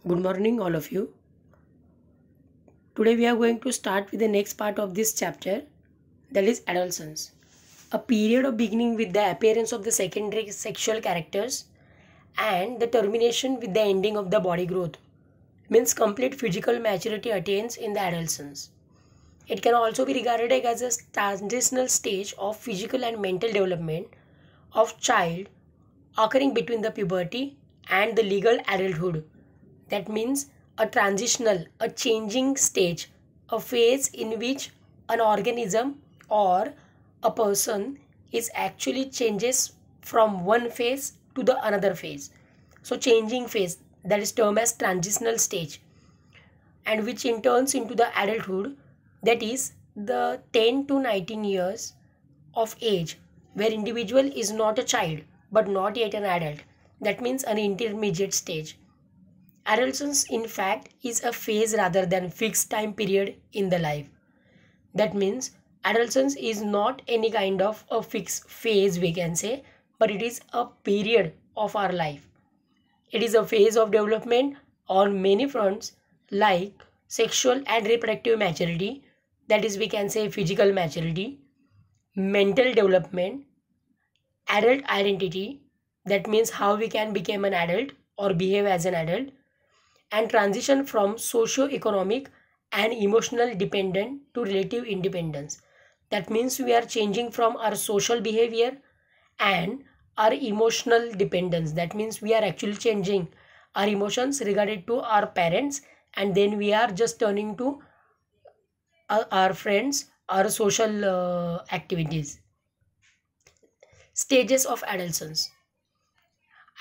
Good morning, all of you. Today, we are going to start with the next part of this chapter, that is adolescence. A period of beginning with the appearance of the secondary sexual characters and the termination with the ending of the body growth means complete physical maturity attains in the adolescence. It can also be regarded as a transitional stage of physical and mental development of child occurring between the puberty and the legal adulthood. That means a transitional, a changing stage, a phase in which an organism or a person is actually changes from one phase to the another phase. So changing phase, that is termed as transitional stage, and which in turns into the adulthood, that is the 10 to 19 years of age, where individual is not a child but not yet an adult. That means an intermediate stage. Adolescence, in fact, is a phase rather than fixed time period in the life. That means adolescence is not any kind of a fixed phase, we can say, but it is a period of our life. It is a phase of development on many fronts, like sexual and reproductive maturity, that is, we can say physical maturity, mental development, adult identity, that means how we can become an adult or behave as an adult, and transition from socio-economic and emotional dependent to relative independence. That means we are changing from our social behavior and our emotional dependence. That means we are actually changing our emotions regarded to our parents, and then we are just turning to our friends, our social activities. Stages of adolescence.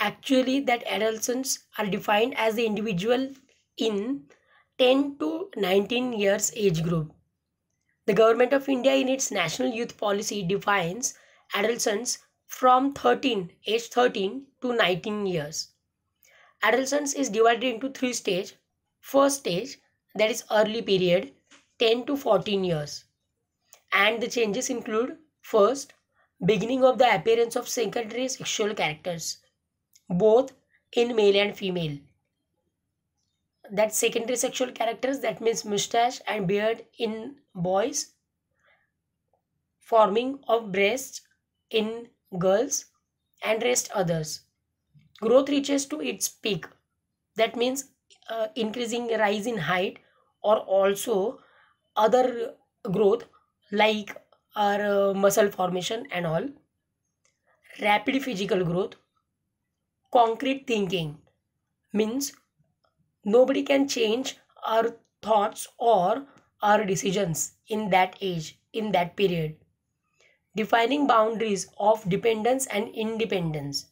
Actually, that adolescents are defined as the individual in 10 to 19 years age group. The government of India in its national youth policy defines adolescents from age 13 to 19 years. Adolescence is divided into three stages. First stage, that is early period, 10 to 14 years. And the changes include: first, beginning of the appearance of secondary sexual characters, both in male and female. That secondary sexual characters, that means mustache and beard in boys, forming of breasts in girls, and rest others. Growth reaches to its peak, that means increasing rise in height, or also other growth like our muscle formation and all. Rapid physical growth. Concrete thinking means nobody can change our thoughts or our decisions in that age, in that period. Defining boundaries of dependence and independence.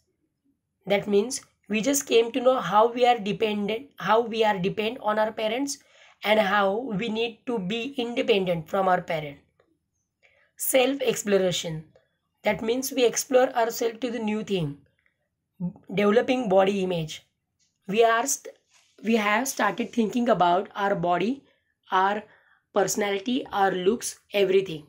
That means we just came to know how we are depend on our parents, and how we need to be independent from our parent. Self exploration. That means we explore ourselves to the new thing. Developing body image. We are we have started thinking about our body, our personality, our looks, everything.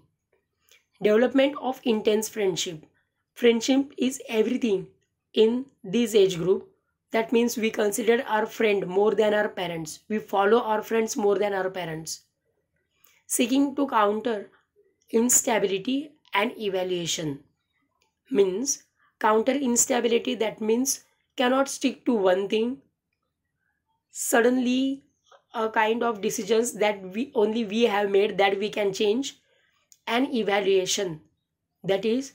Development of intense friendship. Friendship is everything in this age group. That means we consider our friend more than our parents. We follow our friends more than our parents. Seeking to counter instability and evaluation means counter instability, that means cannot stick to one thing. Suddenly a kind of decisions that we have made that we can change. And evaluation, that is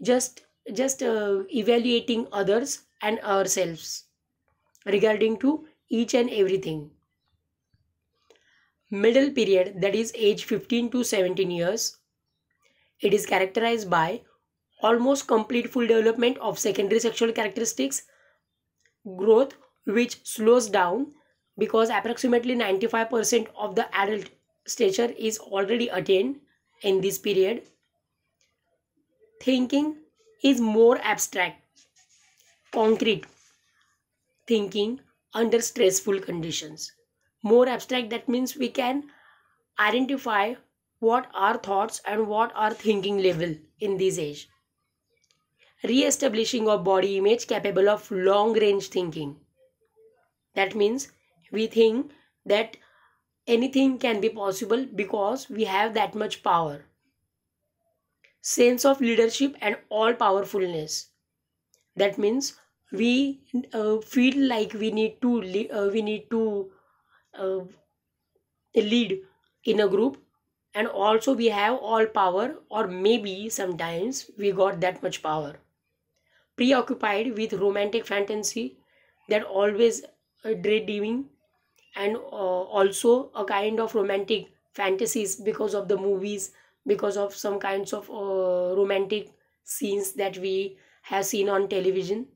just evaluating others and ourselves regarding to each and everything. Middle period, that is age 15 to 17 years. It is characterized by almost complete full development of secondary sexual characteristics, growth which slows down because approximately 95% of the adult stature is already attained in this period. Thinking is more abstract, concrete thinking under stressful conditions. More abstract, that means we can identify what our thoughts and what our thinking level in this age. Re-establishing of body image capable of long range thinking. That means We think that anything can be possible because we have that much power. Sense of leadership and all powerfulness. That means we feel like we need to uh, lead in a group, and also we have all power, or maybe sometimes we got that much power. Preoccupied with romantic fantasy, that always daydreaming, and also a kind of romantic fantasies because of the movies, because of some kinds of romantic scenes that we have seen on television.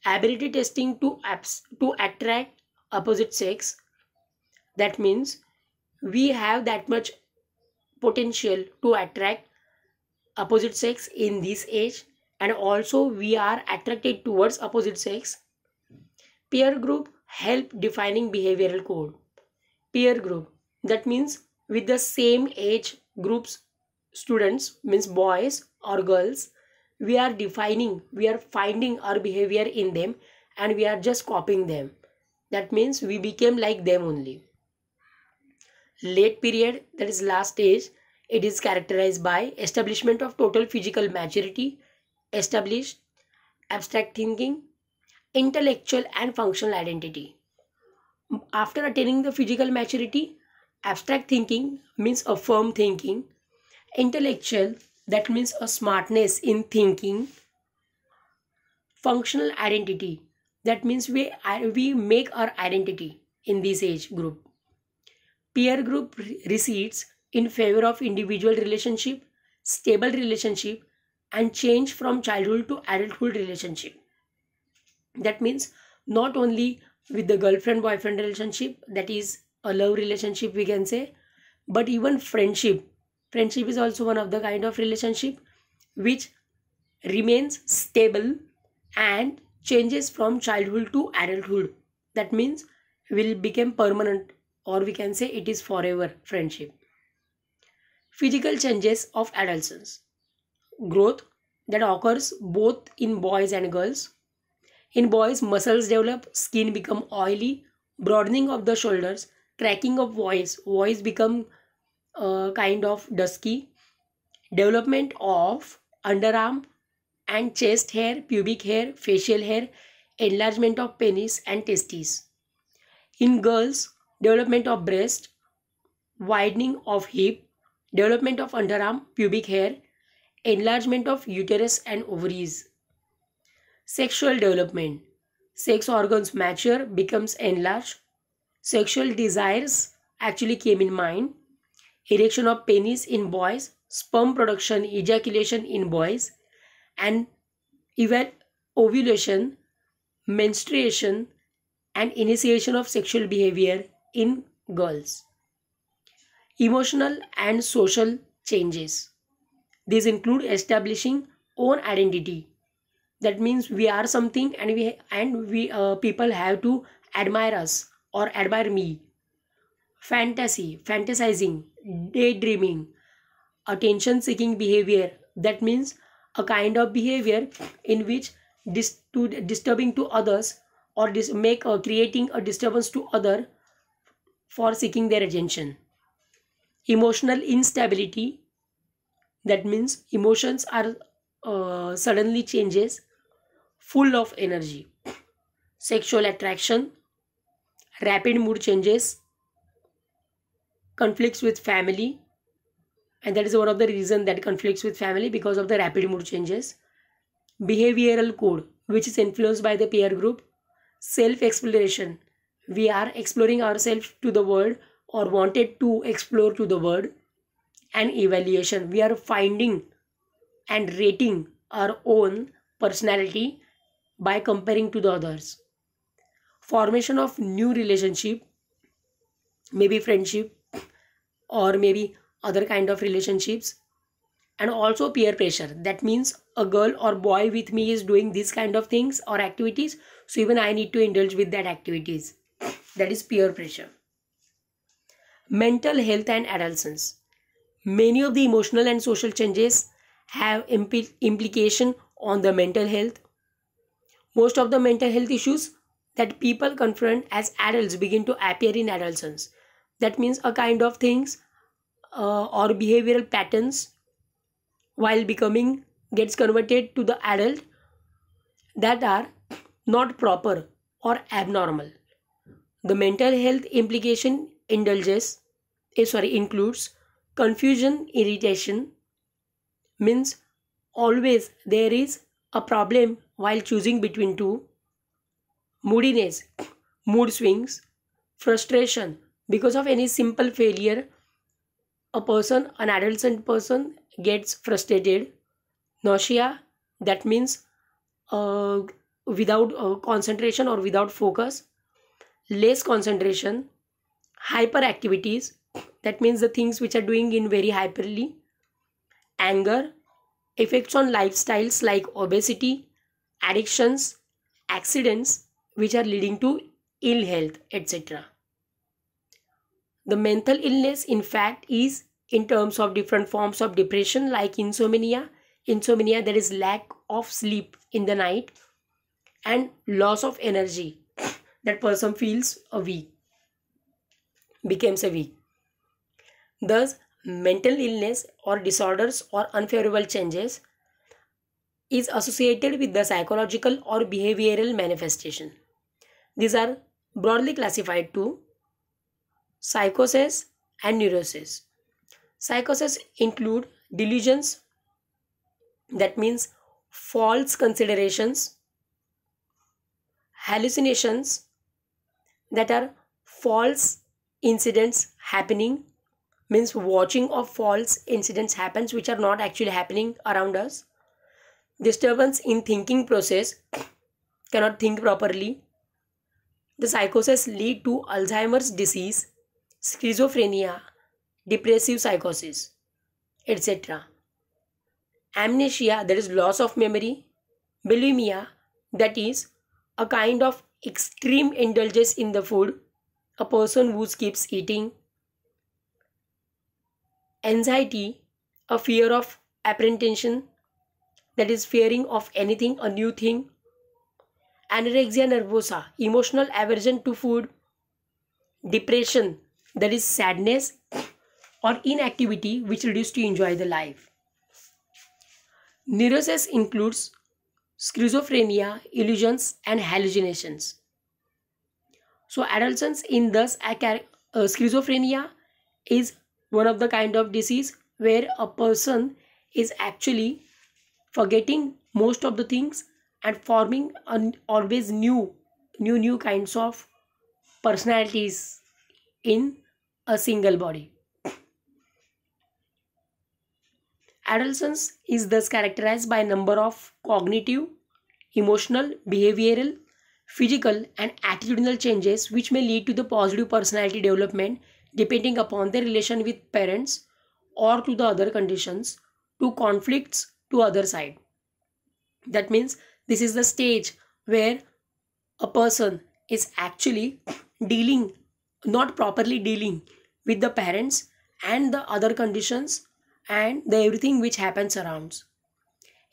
Ability testing to attract opposite sex. That means we have that much potential to attract opposite sex in this age, and also we are attracted towards opposite sex. Peer group help defining behavioral code. Peer group, that means with the same age groups, students means boys or girls, we are finding our behavior in them, and we are just copying them. That means we became like them only. Late period, that is last stage, it is characterized by establishment of total physical maturity, established abstract thinking, intellectual and functional identity. After attaining the physical maturity, abstract thinking means a firm thinking, intellectual, that means a smartness in thinking, functional identity, that means we make our identity in this age group. Peer group recedes in favor of individual relationship, stable relationship, and change from childhood to adulthood relationship. That means not only with the girlfriend boyfriend relationship, that is a love relationship we can say, but even friendship is also one of the kind of relationship which remains stable and changes from childhood to adulthood. That means will become permanent, or we can say it is forever friendship. Physical changes of adolescence. Growth that occurs both in boys and girls. In boys, muscles develop, skin become oily, broadening of the shoulders, cracking of voice become kind of dusky, development of underarm and chest hair, pubic hair, facial hair, enlargement of penis and testes. In girls, development of breast, widening of hip, development of underarm, pubic hair, enlargement of uterus and ovaries. Sexual development. Sex organs mature, becomes enlarged. Sexual desires actually came in mind. Erection of penis in boys, sperm production, ejaculation in boys, and even ovulation, menstruation, and initiation of sexual behavior in girls. Emotional and social changes. These include establishing own identity. That means we are something, and we people have to admire us or admire me. Fantasizing, daydreaming, attention seeking behavior. That means a kind of behavior in which disturbing to others, or creating a disturbance to other for seeking their attention. Emotional instability, that means emotions are suddenly changes, full of energy. Sexual attraction, rapid mood changes, conflicts with family, and that is one of the reason that conflicts with family because of the rapid mood changes. Behavioral code, which is influenced by the peer group. Self exploration, we are exploring ourselves to the world, or wanted to explore to the world. And evaluation, we are finding and rating our own personality by comparing to the others. Formation of new relationship, maybe friendship, or maybe other kind of relationships. And also peer pressure, that means a girl or boy with me is doing these kind of things or activities, so even I need to indulge with that activities. That is peer pressure. Mental health and adolescence. Many of the emotional and social changes have implication on the mental health. Most of the mental health issues that people confront as adults begin to appear in adolescence. That means a kind of things or behavioral patterns while becoming gets converted to the adult that are not proper or abnormal. The mental health implication includes confusion, irritation, means always there is a problem while choosing between two, moodiness, mood swings, frustration because of any simple failure. An adolescent person gets frustrated, nausea, that means uh, without concentration or without focus, less concentration, hyperactivities, that means the things which are doing in very hyperly, anger, effects on lifestyles like obesity, addictions, accidents which are leading to ill health, etc. The mental illness, in fact, is in terms of different forms of depression like insomnia. Insomnia, that is lack of sleep in the night, and loss of energy. That person feels weak, becomes a weak. Thus, mental illness or disorders or unfavorable changes is associated with the psychological or behavioral manifestation. These are broadly classified to psychosis and neurosis. Psychosis include delusions, that means false considerations, hallucinations, that are false incidents happening, means watching of false incidents happens which are not actually happening around us, disturbance in thinking process, cannot think properly. The psychosis lead to Alzheimer's disease, schizophrenia, depressive psychosis, etc. Amnesia, that is loss of memory. Bulimia, that is a kind of extreme indulgence in the food, a person who keeps eating. Anxiety, a fear of apprehension, that is fearing of anything, a new thing. Anorexia nervosa, emotional aversion to food. Depression, that is sadness or inactivity which reduces to enjoy the life. Neurosis includes schizophrenia, illusions, and hallucinations. So adolescents in thus schizophrenia is one of the kind of disease where a person is actually forgetting most of the things and forming always new kinds of personalities in a single body. Adolescence is thus characterized by a number of cognitive, emotional, behavioral, physical, and attitudinal changes which may lead to the positive personality development depending upon their relation with parents or to the other conditions, to conflicts to other side. That means this is the stage where a person is actually dealing, not properly dealing with the parents and the other conditions and the everything which happens around.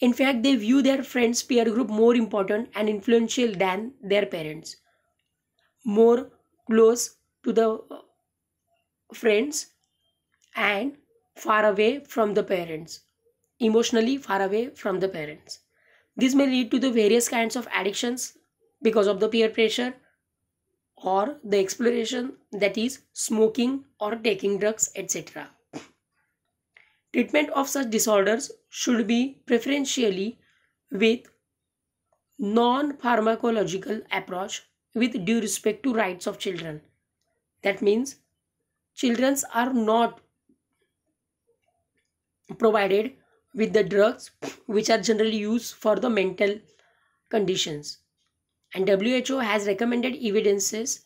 In fact, they view their friends peer group more important and influential than their parents, more close to the friends and far away from the parents, emotionally far away from the parents. This may lead to the various kinds of addictions because of the peer pressure or the exploration, that is smoking or taking drugs, etc. Treatment of such disorders should be preferentially with non-pharmacological approach with due respect to rights of children. That means children are not provided with the drugs which are generally used for the mental conditions. And WHO has recommended evidences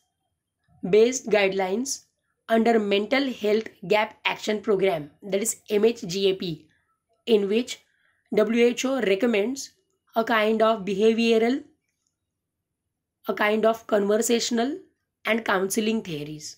based guidelines under Mental Health Gap Action Program, that is MHGAP, in which WHO recommends a kind of behavioral, a kind of conversational and counseling theories.